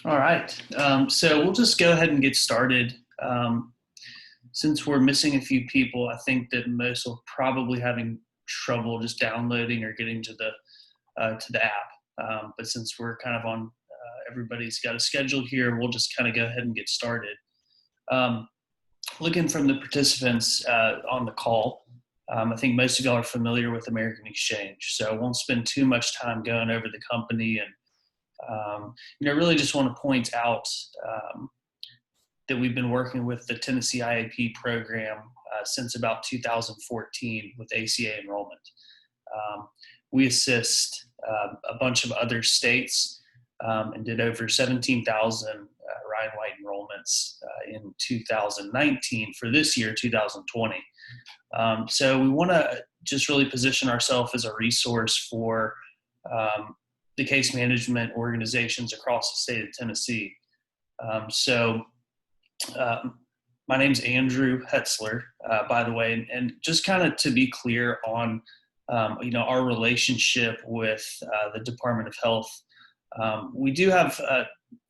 All right, so we'll just go ahead and get started. Since we're missing a few people, I think that most will probably having trouble just downloading or getting to the app. But since we're kind of on, everybody's got a schedule here, we'll just kind of go ahead and get started. Looking from the participants on the call, I think most of y'all are familiar with American Exchange, so I won't spend too much time going over the company and really just want to point out that we've been working with the Tennessee IAP program since about 2014 with ACA Enrollment. We assist a bunch of other states and did over 17,000 Ryan White enrollments in 2019 for this year, 2020. So we want to just really position ourselves as a resource for the case management organizations across the state of Tennessee. My name's Andrew Hetzler, by the way, and just kind of to be clear on, our relationship with the Department of Health. We do have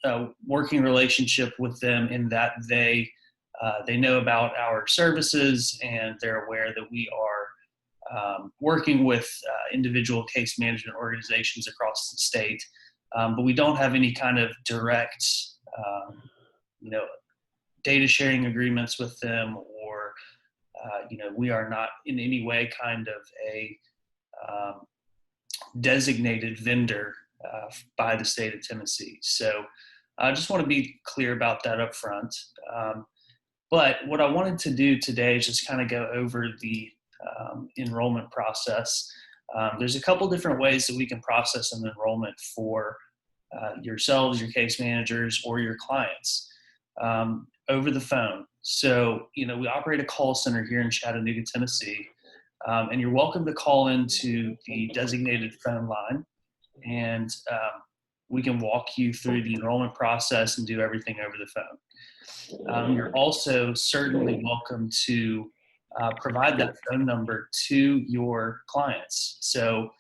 a working relationship with them in that they know about our services and they're aware that we are working with individual case management organizations across the state, but we don't have any kind of direct, data sharing agreements with them, or we are not in any way kind of a designated vendor by the state of Tennessee. So I just want to be clear about that up front. But what I wanted to do today is just kind of go over the enrollment process. There's a couple different ways that we can process an enrollment for yourselves, your case managers, or your clients over the phone. So, we operate a call center here in Chattanooga, Tennessee, and you're welcome to call into the designated phone line, and we can walk you through the enrollment process and do everything over the phone. You're also certainly welcome to provide that phone number to your clients. So,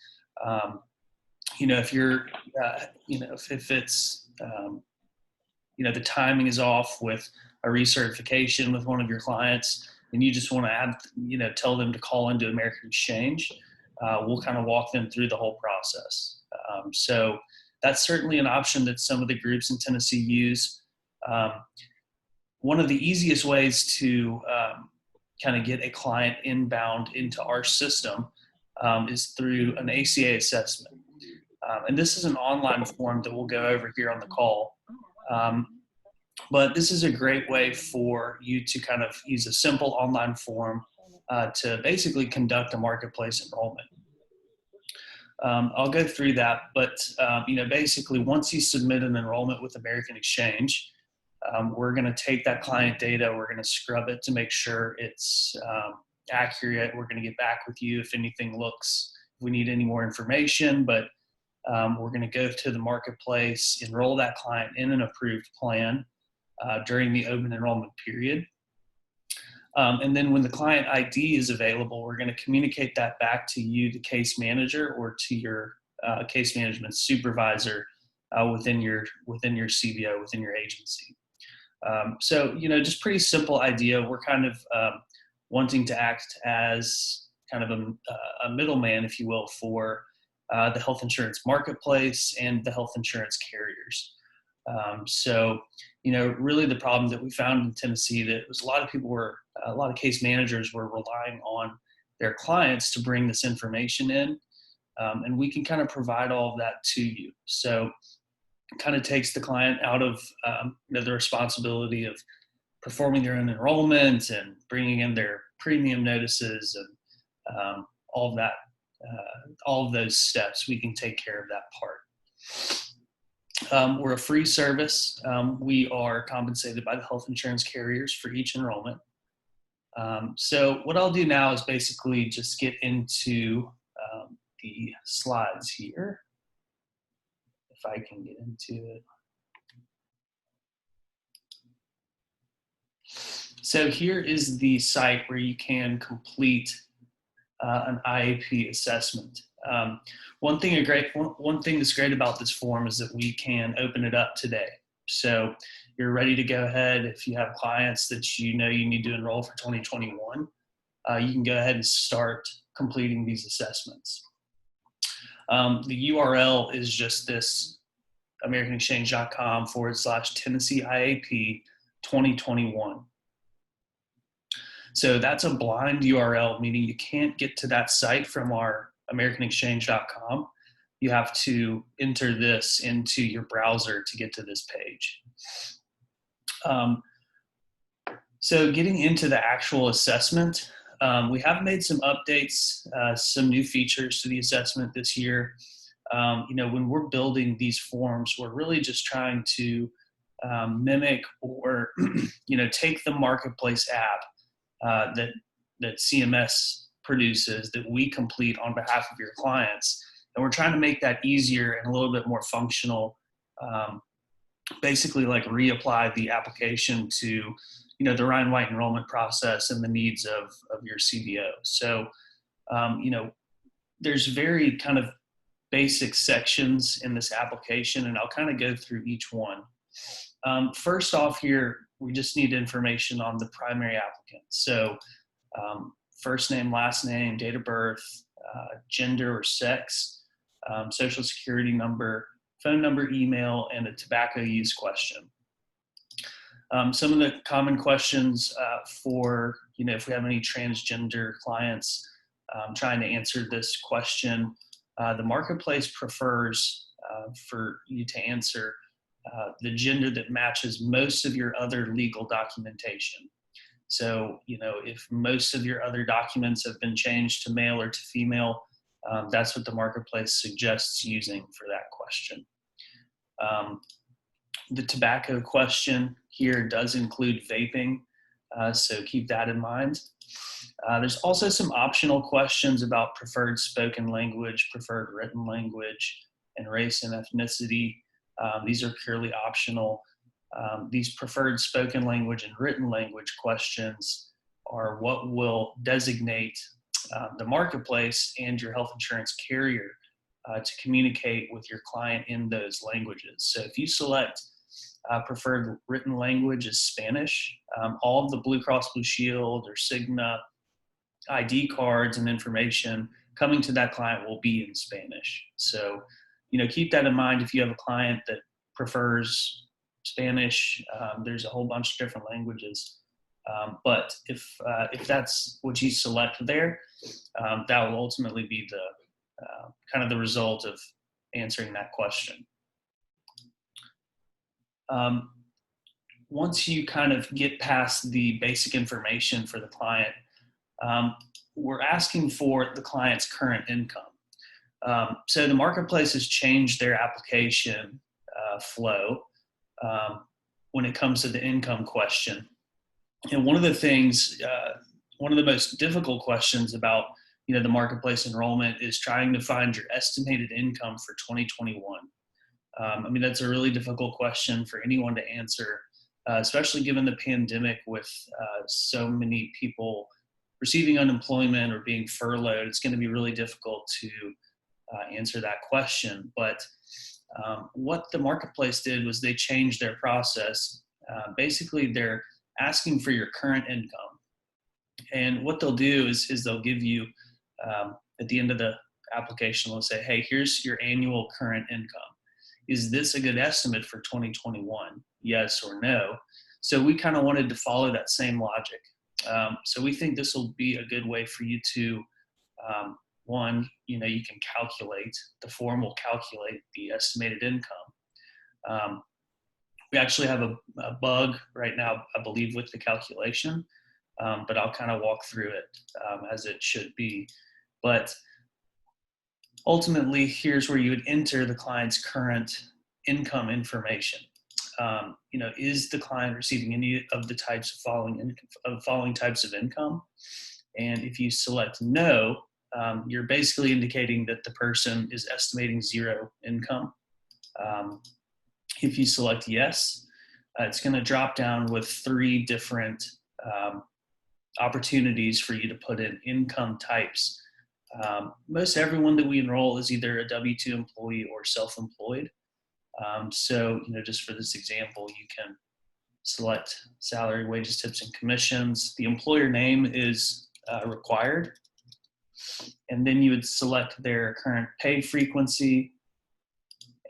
if you're, if it's, the timing is off with a recertification with one of your clients, and you just want to add, tell them to call into American Exchange, we'll kind of walk them through the whole process. So that's certainly an option that some of the groups in Tennessee use. One of the easiest ways to kind of get a client inbound into our system is through an ACA assessment. And this is an online form that we'll go over here on the call. But this is a great way for you to kind of use a simple online form to basically conduct a marketplace enrollment. I'll go through that, but basically once you submit an enrollment with American Exchange, we're going to take that client data, we're going to scrub it to make sure it's accurate. We're going to get back with you if anything looks, if we need any more information, but we're going to go to the marketplace, enroll that client in an approved plan during the open enrollment period. And then when the client ID is available, we're going to communicate that back to you, the case manager, or to your case management supervisor within your CBO, within your agency. So, just pretty simple idea. We're kind of wanting to act as kind of a middleman, if you will, for the health insurance marketplace and the health insurance carriers. So, really the problem that we found in Tennessee, that was a lot of case managers were relying on their clients to bring this information in, and we can kind of provide all of that to you. So it kind of takes the client out of the responsibility of performing their own enrollment and bringing in their premium notices and all of that. All of those steps, we can take care of that part. We're a free service. We are compensated by the health insurance carriers for each enrollment. So what I'll do now is basically just get into the slides here, if I can get into it. So here is the site where you can complete an IAP assessment. One thing that's great about this form is that we can open it up today. So you're ready to go ahead. If you have clients that you know you need to enroll for 2021, you can go ahead and start completing these assessments. The URL is just this americanexchange.com/Tennessee IAP 2021. So that's a blind URL, meaning you can't get to that site from our americanexchange.com. You have to enter this into your browser to get to this page. So getting into the actual assessment, we have made some updates, some new features to the assessment this year. When we're building these forms, we're really just trying to mimic or, take the Marketplace app that CMS produces that we complete on behalf of your clients. And we're trying to make that easier and a little bit more functional, basically like reapply the application to, the Ryan-White enrollment process and the needs of your CBO. So, there's very kind of basic sections in this application, and I'll kind of go through each one. First off here, we just need information on the primary applicant. So first name, last name, date of birth, gender or sex, social security number, phone number, email, and a tobacco use question. Some of the common questions for, if we have any transgender clients trying to answer this question, the Marketplace prefers for you to answer the gender that matches most of your other legal documentation. So, if most of your other documents have been changed to male or to female, that's what the Marketplace suggests using for that question. The tobacco question here does include vaping, so keep that in mind. There's also some optional questions about preferred spoken language, preferred written language, and race and ethnicity. These are purely optional. These preferred spoken language and written language questions are what will designate the Marketplace and your health insurance carrier to communicate with your client in those languages. So if you select preferred written language is Spanish, all of the Blue Cross Blue Shield or Cigna ID cards and information coming to that client will be in Spanish. So, keep that in mind if you have a client that prefers Spanish. There's a whole bunch of different languages. But if that's what you select there, that will ultimately be the kind of the result of answering that question. Once you kind of get past the basic information for the client, we're asking for the client's current income. So the Marketplace has changed their application flow when it comes to the income question. And one of the things, one of the most difficult questions about the Marketplace enrollment is trying to find your estimated income for 2021. That's a really difficult question for anyone to answer, especially given the pandemic with so many people receiving unemployment or being furloughed. It's going to be really difficult to answer that question. But what the Marketplace did was they changed their process. Basically, they're asking for your current income. And what they'll do is they'll give you, at the end of the application, they'll say, hey, here's your annual current income. Is this a good estimate for 2021? Yes or no? So we kind of wanted to follow that same logic. So we think this will be a good way for you to, one, you can calculate, the form will calculate the estimated income. We actually have a bug right now, I believe, with the calculation, but I'll kind of walk through it as it should be. But ultimately, here's where you would enter the client's current income information. Is the client receiving any of the types of following types of income? And if you select no, you're basically indicating that the person is estimating zero income. If you select yes, it's going to drop down with 3 different opportunities for you to put in income types. Most everyone that we enroll is either a W-2 employee or self-employed. So, just for this example, you can select salary, wages, tips, and commissions. The employer name is required. And then you would select their current pay frequency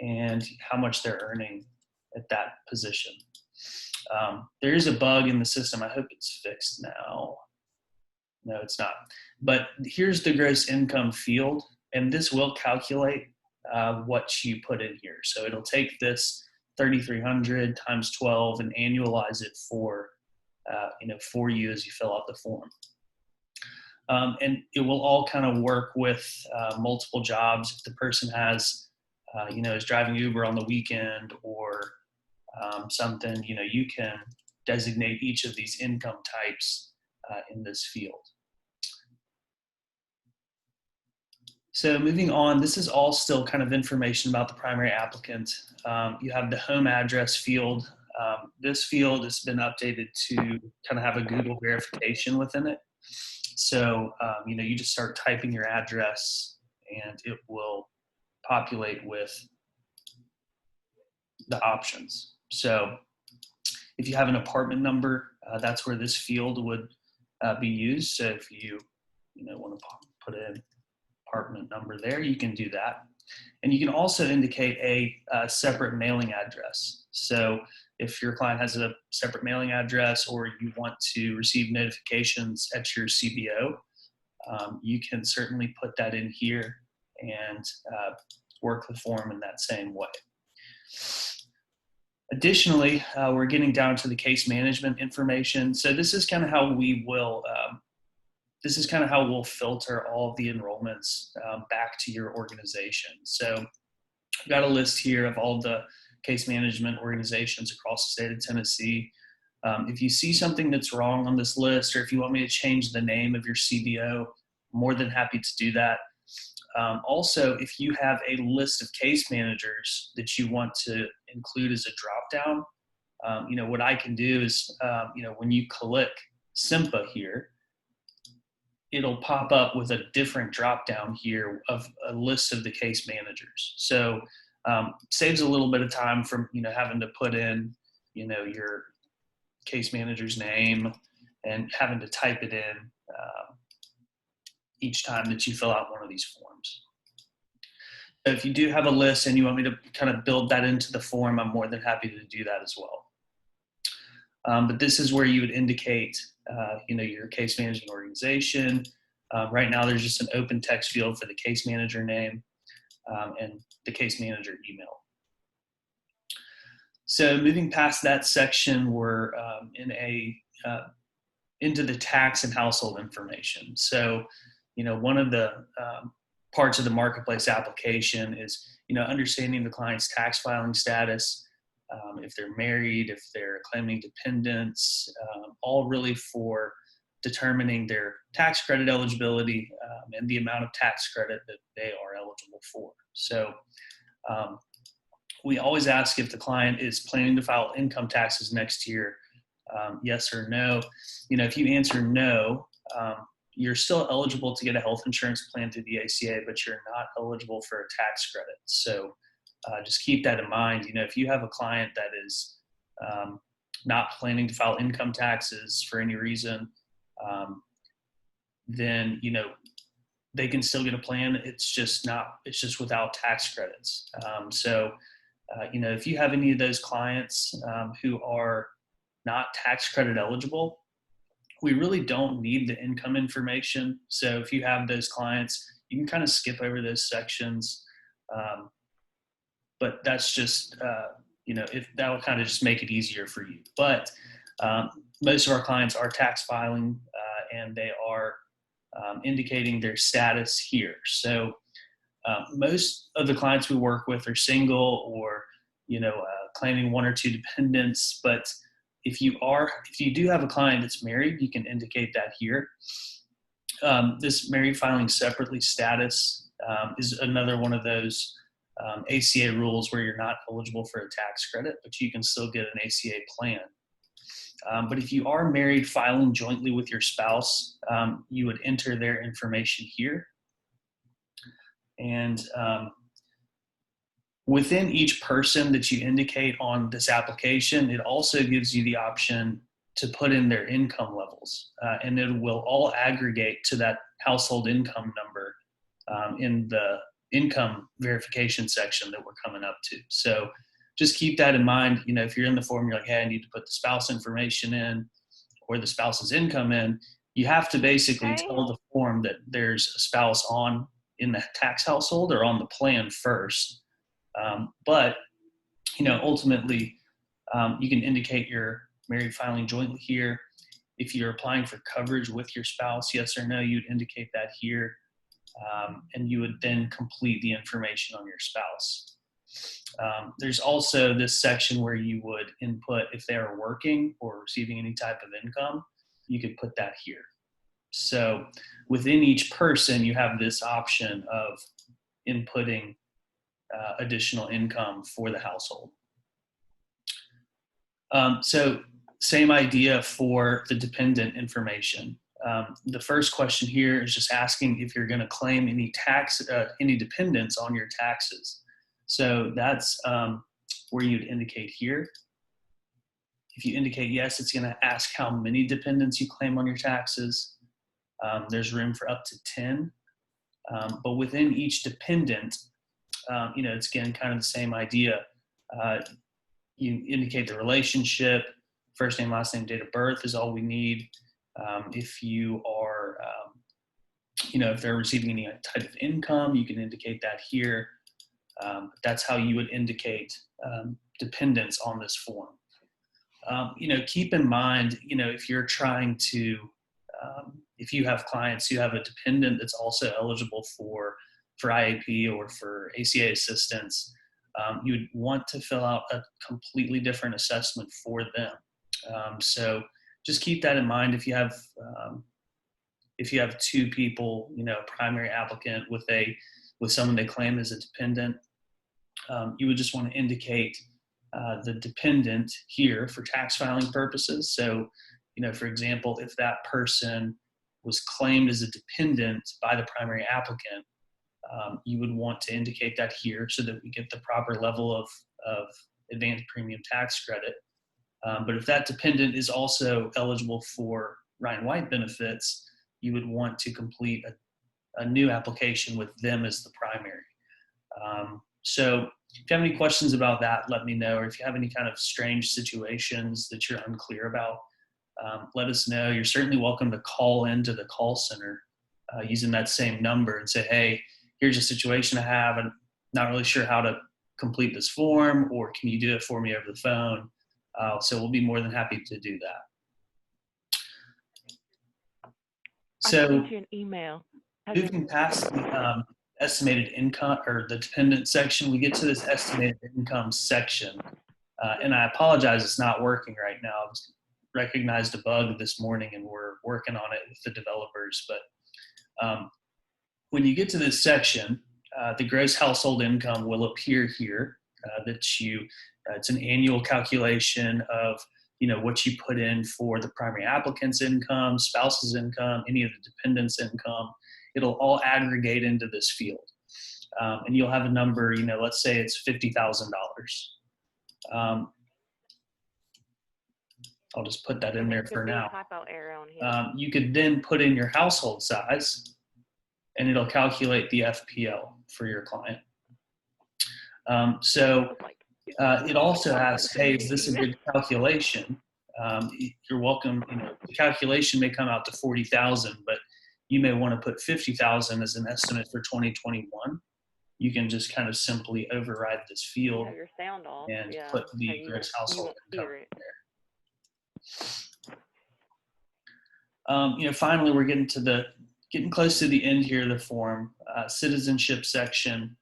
and how much they're earning at that position. There is a bug in the system. I hope it's fixed now. No, it's not. But here's the gross income field, and this will calculate what you put in here. So it'll take this 3,300 times 12 and annualize it for for you as you fill out the form. And it will all kind of work with multiple jobs. If the person has, is driving Uber on the weekend or something, you can designate each of these income types in this field. So moving on, this is all still kind of information about the primary applicant. You have the home address field. This field has been updated to kind of have a Google verification within it. So, you just start typing your address and it will populate with the options. So if you have an apartment number, that's where this field would be used. So if you, want to put in apartment number there, you can do that. And you can also indicate a separate mailing address. So if your client has a separate mailing address or you want to receive notifications at your CBO, you can certainly put that in here and work the form in that same way. Additionally, we're getting down to the case management information. So this is kind of how we will we'll filter all of the enrollments back to your organization. So I've got a list here of all the case management organizations across the state of Tennessee. If you see something that's wrong on this list, or if you want me to change the name of your CBO, I'm more than happy to do that. Also, if you have a list of case managers that you want to include as a drop-down, what I can do is, when you click SIMPA here, it'll pop up with a different drop-down here of a list of the case managers. So saves a little bit of time from, having to put in, your case manager's name and having to type it in each time that you fill out one of these forms. So if you do have a list and you want me to kind of build that into the form, I'm more than happy to do that as well. But this is where you would indicate, your case management organization. Right now, there's just an open text field for the case manager name and the case manager email. So moving past that section, we're into the tax and household information. So, one of the parts of the marketplace application is, understanding the client's tax filing status, if they're married, if they're claiming dependents, all really for determining their tax credit eligibility and the amount of tax credit that they are eligible for. So we always ask if the client is planning to file income taxes next year, yes or no. If you answer no, you're still eligible to get a health insurance plan through the ACA, but you're not eligible for a tax credit. So just keep that in mind. If you have a client that is not planning to file income taxes for any reason, then, they can still get a plan. It's just without tax credits. If you have any of those clients who are not tax credit eligible, we really don't need the income information. So if you have those clients, you can kind of skip over those sections. But that's just, if that will kind of just make it easier for you. But most of our clients are tax filing and they are indicating their status here. So most of the clients we work with are single or, claiming one or two dependents. But if you do have a client that's married, you can indicate that here. This married filing separately status is another one of those ACA rules where you're not eligible for a tax credit, but you can still get an ACA plan. But if you are married filing jointly with your spouse, you would enter their information here. And Within each person that you indicate on this application, it also gives you the option to put in their income levels, and it will all aggregate to that household income number in the income verification section that we're coming up to. So just keep that in mind. You know, if you're in the form, you're like, hey, I need to put the spouse information in or the spouse's income in, you have to basically tell the form that there's a spouse on in the tax household or on the plan first. But, you know, ultimately, you can indicate you're married filing jointly here. If you're applying for coverage with your spouse, yes or no, you'd indicate that here. And you would then complete the information on your spouse. There's also this section where you would input if they are working or receiving any type of income, you could put that here. So within each person, you have this option of inputting additional income for the household. So same idea for the dependent information. The first question here is just asking if you're going to claim any dependents on your taxes. So that's where you'd indicate here. If you indicate yes, it's going to ask how many dependents you claim on your taxes. There's room for up to 10. But within each dependent, you know, it's again kind of the same idea. You indicate the relationship, first name, last name, date of birth is all we need. If you are, you know, if they're receiving any type of income, you can indicate that here. That's how you would indicate dependents on this form. You know, keep in mind, you know, if you're trying to, if you have clients who have a dependent that's also eligible for IAP or for ACA assistance, you would want to fill out a completely different assessment for them. So just keep that in mind. If you have two people, you know, primary applicant with someone they claim as a dependent, you would just want to indicate the dependent here for tax filing purposes. So, you know, for example, if that person was claimed as a dependent by the primary applicant, you would want to indicate that here so that we get the proper level of advanced premium tax credit. But if that dependent is also eligible for Ryan White benefits, you would want to complete a new application with them as the primary. So if you have any questions about that, let me know. Or if you have any kind of strange situations that you're unclear about, let us know. You're certainly welcome to call into the call center using that same number and say, hey, here's a situation I have. I'm not really sure how to complete this form, or can you do it for me over the phone? So we'll be more than happy to do that. So I sent you an email. Moving past the estimated income or the dependent section, we get to this estimated income section. And I apologize, it's not working right now. I recognized a bug this morning and we're working on it with the developers. But when you get to this section, the gross household income will appear here. It's an annual calculation of, you know, what you put in for the primary applicant's income, spouse's income, any of the dependents' income. It'll all aggregate into this field. And you'll have a number, you know, let's say it's $50,000. I'll just put that in there for now. Typo error on here. You could then put in your household size and it'll calculate the FPL for your client. It also asks, hey, is this a good calculation? You're welcome. You know, the calculation may come out to 40,000, but you may want to put 50,000 as an estimate for 2021. You can just kind of simply override this field and put the gross household income in there. You know, finally, we're getting close to the end here of the form. Citizenship section.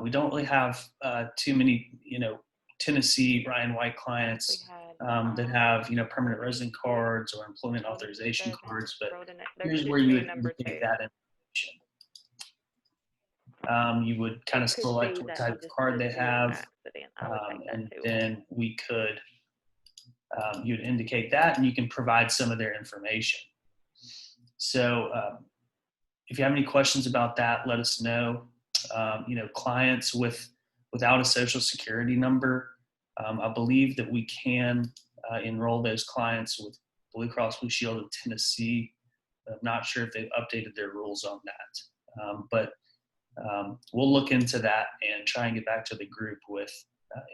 We don't really have too many, you know, Tennessee Ryan White clients that have, you know, permanent resident cards or employment authorization cards, but here's where you would indicate that information. You would kind of select what type of card they have, and then we could, you'd indicate that, and you can provide some of their information. So if you have any questions about that, let us know. You know, clients with without a social security number. I believe that we can enroll those clients with Blue Cross Blue Shield of Tennessee. I'm not sure if they've updated their rules on that, but we'll look into that and try and get back to the group with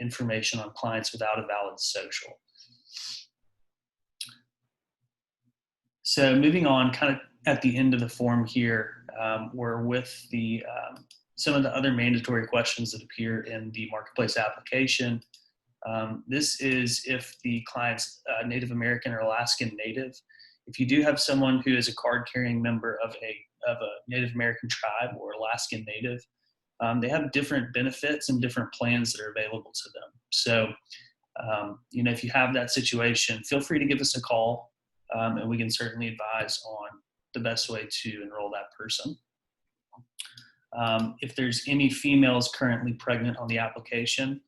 information on clients without a valid social. So moving on, kind of at the end of the form here, we're with the some of the other mandatory questions that appear in the marketplace application. This is if the client's Native American or Alaskan Native. If you do have someone who is a card-carrying member of a Native American tribe or Alaskan Native, they have different benefits and different plans that are available to them. So, if you have that situation, feel free to give us a call, and we can certainly advise on the best way to enroll that person. If there's any females currently pregnant on the application,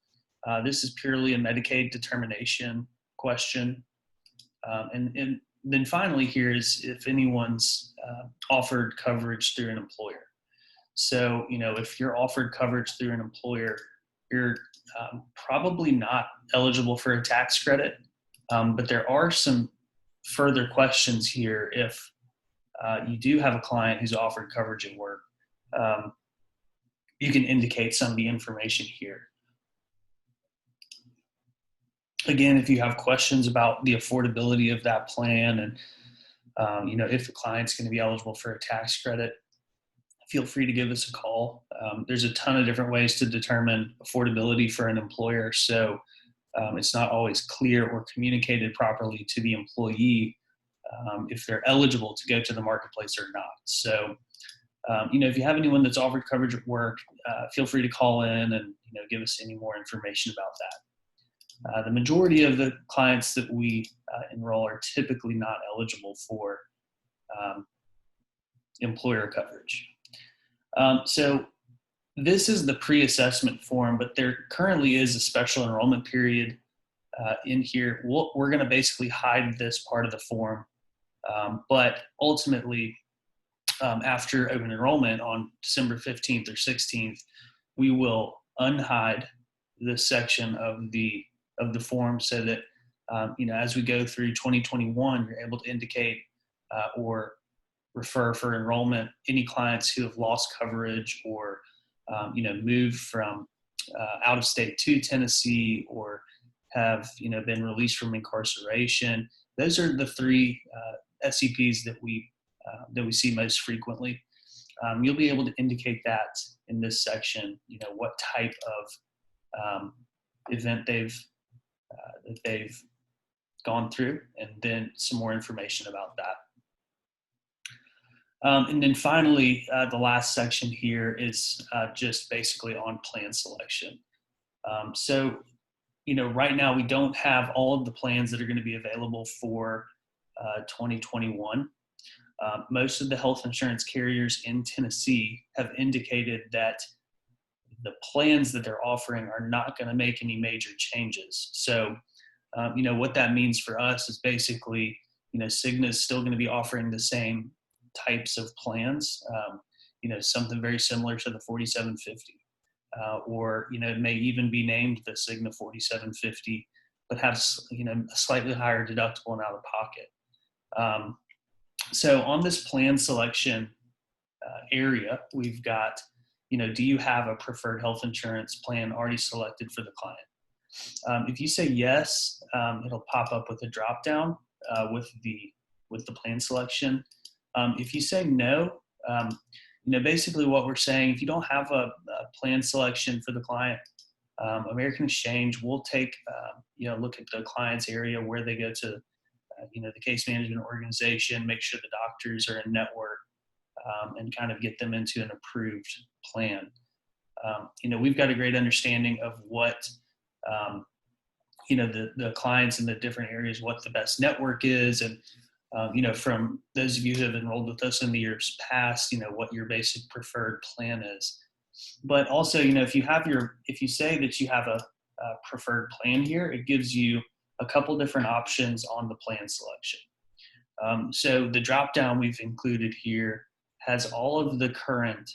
this is purely a Medicaid determination question. And then finally here is if anyone's offered coverage through an employer. So, if you're offered coverage through an employer, you're probably not eligible for a tax credit. But there are some further questions here if you do have a client who's offered coverage at work. You can indicate some of the information here. Again, if you have questions about the affordability of that plan and if the client's going to be eligible for a tax credit, feel free to give us a call. There's a ton of different ways to determine affordability for an employer, so it's not always clear or communicated properly to the employee if they're eligible to go to the marketplace or not. So, if you have anyone that's offered coverage at work, feel free to call in and give us any more information about that. The majority of the clients that we enroll are typically not eligible for employer coverage. So this is the pre-assessment form, but there currently is a special enrollment period in here. We're going to basically hide this part of the form, but ultimately, after open enrollment on December 15th or 16th, we will unhide this section of the form so that as we go through 2021, you're able to indicate or refer for enrollment any clients who have lost coverage or moved from out of state to Tennessee or have been released from incarceration. Those are the three SCPs that we see most frequently. You'll be able to indicate that in this section. What type of event they've gone through, and then some more information about that. And then finally, the last section here is just basically on plan selection. So, right now we don't have all of the plans that are going to be available for 2021. Most of the health insurance carriers in Tennessee have indicated that the plans that they're offering are not going to make any major changes. So, what that means for us is basically, Cigna is still going to be offering the same types of plans, something very similar to the 4750, or, it may even be named the Cigna 4750, but have, a slightly higher deductible and out of pocket. So on this plan selection area, we've got, do you have a preferred health insurance plan already selected for the client? If you say yes, it'll pop up with a drop down with the plan selection. If you say no, basically what we're saying, if you don't have a plan selection for the client, American Exchange will take, look at the client's area where they go to, the case management organization, make sure the doctors are in network, and kind of get them into an approved plan. We've got a great understanding of what, the clients in the different areas, what the best network is. And, from those of you who have enrolled with us in the years past, what your basic preferred plan is. But also, if you say that you have a preferred plan here, it gives you a couple different options on the plan selection. So the drop down we've included here has all of the current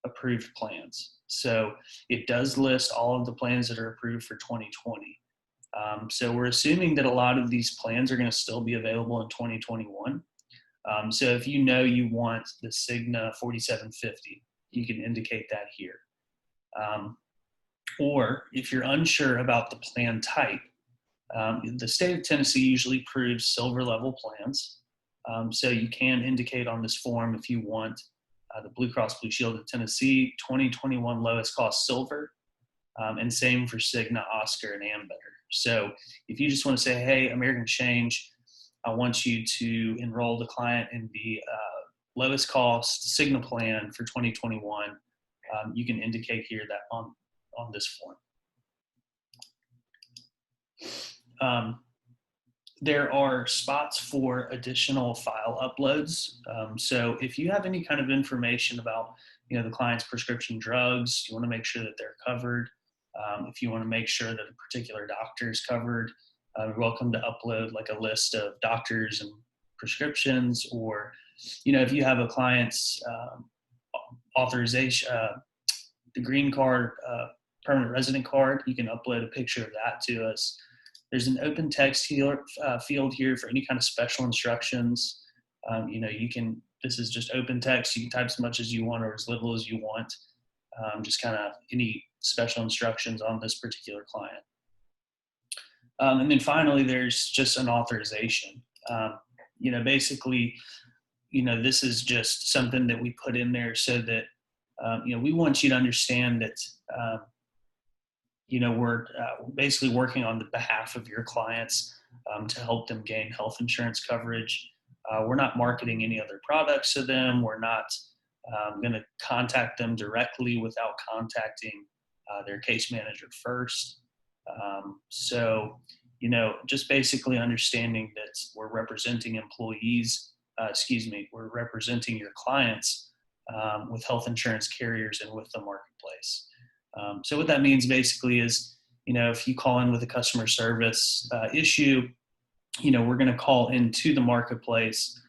approved plans. So it does list all of the plans that are approved for 2020. So we're assuming that a lot of these plans are going to still be available in 2021. So if you know you want the Cigna 4750, you can indicate that here. Or if you're unsure about the plan type, the state of Tennessee usually approves silver level plans. So you can indicate on this form if you want the Blue Cross Blue Shield of Tennessee 2021 lowest cost silver, and same for Cigna, Oscar, and Ambetter. So if you just want to say, hey, American Exchange, I want you to enroll the client in the lowest cost Cigna plan for 2021, you can indicate here that on this form. There are spots for additional file uploads. So if you have any kind of information about the client's prescription drugs, you want to make sure that they're covered. If you want to make sure that a particular doctor is covered, you're welcome to upload like a list of doctors and prescriptions, or if you have a client's authorization, the green card, permanent resident card, you can upload a picture of that to us. There's an open text field here for any kind of special instructions. This is just open text. You can type as much as you want or as little as you want. Just kind of any special instructions on this particular client. And then finally, there's just an authorization. Basically, this is just something that we put in there so that, we want you to understand that, we're basically working on the behalf of your clients to help them gain health insurance coverage. We're not marketing any other products to them. We're not going to contact them directly without contacting their case manager first. Just basically understanding that we're representing we're representing your clients with health insurance carriers and with the marketplace. So what that means basically is, if you call in with a customer service issue, we're going to call into the marketplace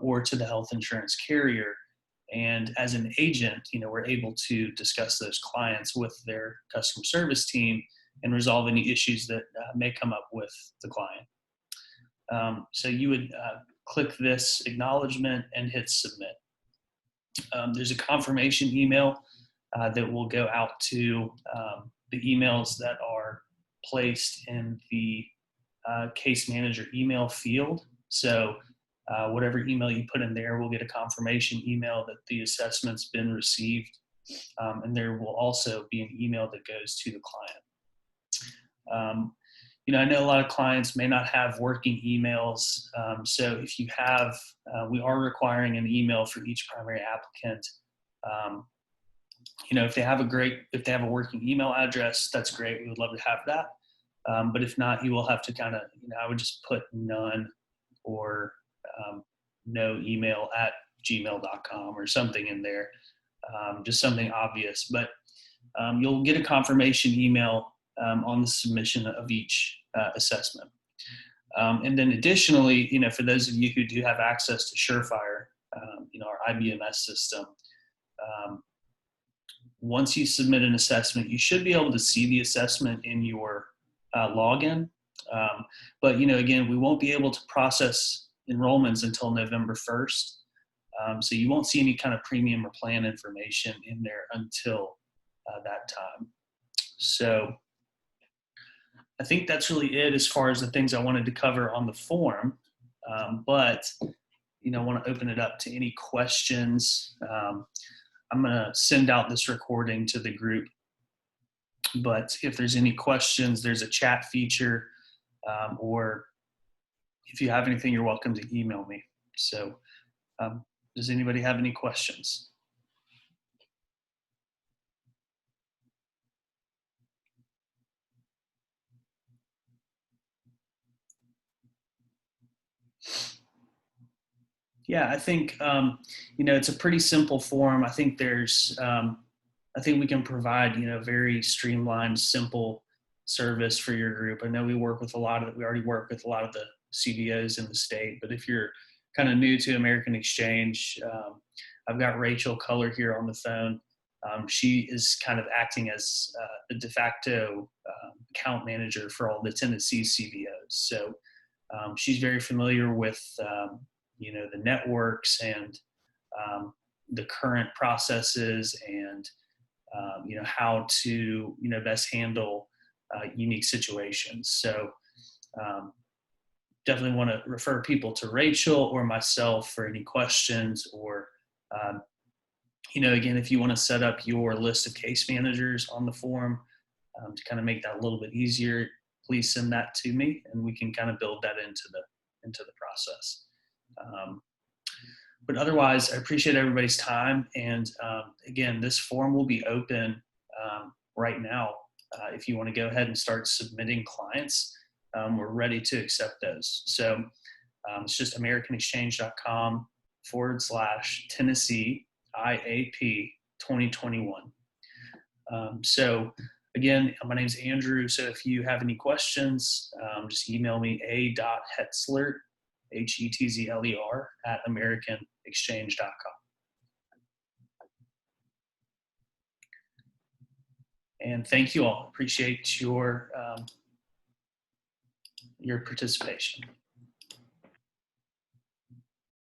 or to the health insurance carrier. And as an agent, we're able to discuss those clients with their customer service team and resolve any issues that may come up with the client. So you would click this acknowledgement and hit submit. There's a confirmation email that will go out to the emails that are placed in the case manager email field. So whatever email you put in there will get a confirmation email that the assessment's been received. And there will also be an email that goes to the client. I know a lot of clients may not have working emails. So if you have, we are requiring an email for each primary applicant. If they have a working email address, that's great. We would love to have that. But if not, you will have to kind of, I would just put none or no email at gmail.com or something in there, just something obvious. But you'll get a confirmation email on the submission of each assessment. And then additionally, for those of you who do have access to Surefire, our IBMS system, once you submit an assessment, you should be able to see the assessment in your login. But, again, we won't be able to process enrollments until November 1st. So you won't see any kind of premium or plan information in there until that time. So I think that's really it as far as the things I wanted to cover on the form. But, I want to open it up to any questions. I'm going to send out this recording to the group. But if there's any questions, there's a chat feature, or if you have anything, you're welcome to email me. So does anybody have any questions? Yeah, I think, it's a pretty simple form. I think I think we can provide, very streamlined, simple service for your group. I know we already work with a lot of the CBOs in the state, but if you're kind of new to American Exchange, I've got Rachel Culler here on the phone. She is kind of acting as the de facto account manager for all the Tennessee CBOs. So she's very familiar with the networks and the current processes and how to best handle unique situations. So definitely want to refer people to Rachel or myself for any questions, or again, if you want to set up your list of case managers on the form to kind of make that a little bit easier, please send that to me, and we can kind of build that into the process. But otherwise, I appreciate everybody's time. And again, this form will be open right now. If you want to go ahead and start submitting clients, we're ready to accept those. So it's just americanexchange.com/Tennessee IAP 2021. So again, my name is Andrew. So if you have any questions, just email me a.hetzler, HETZLER, at americanexchange.com. And thank you all. Appreciate your participation.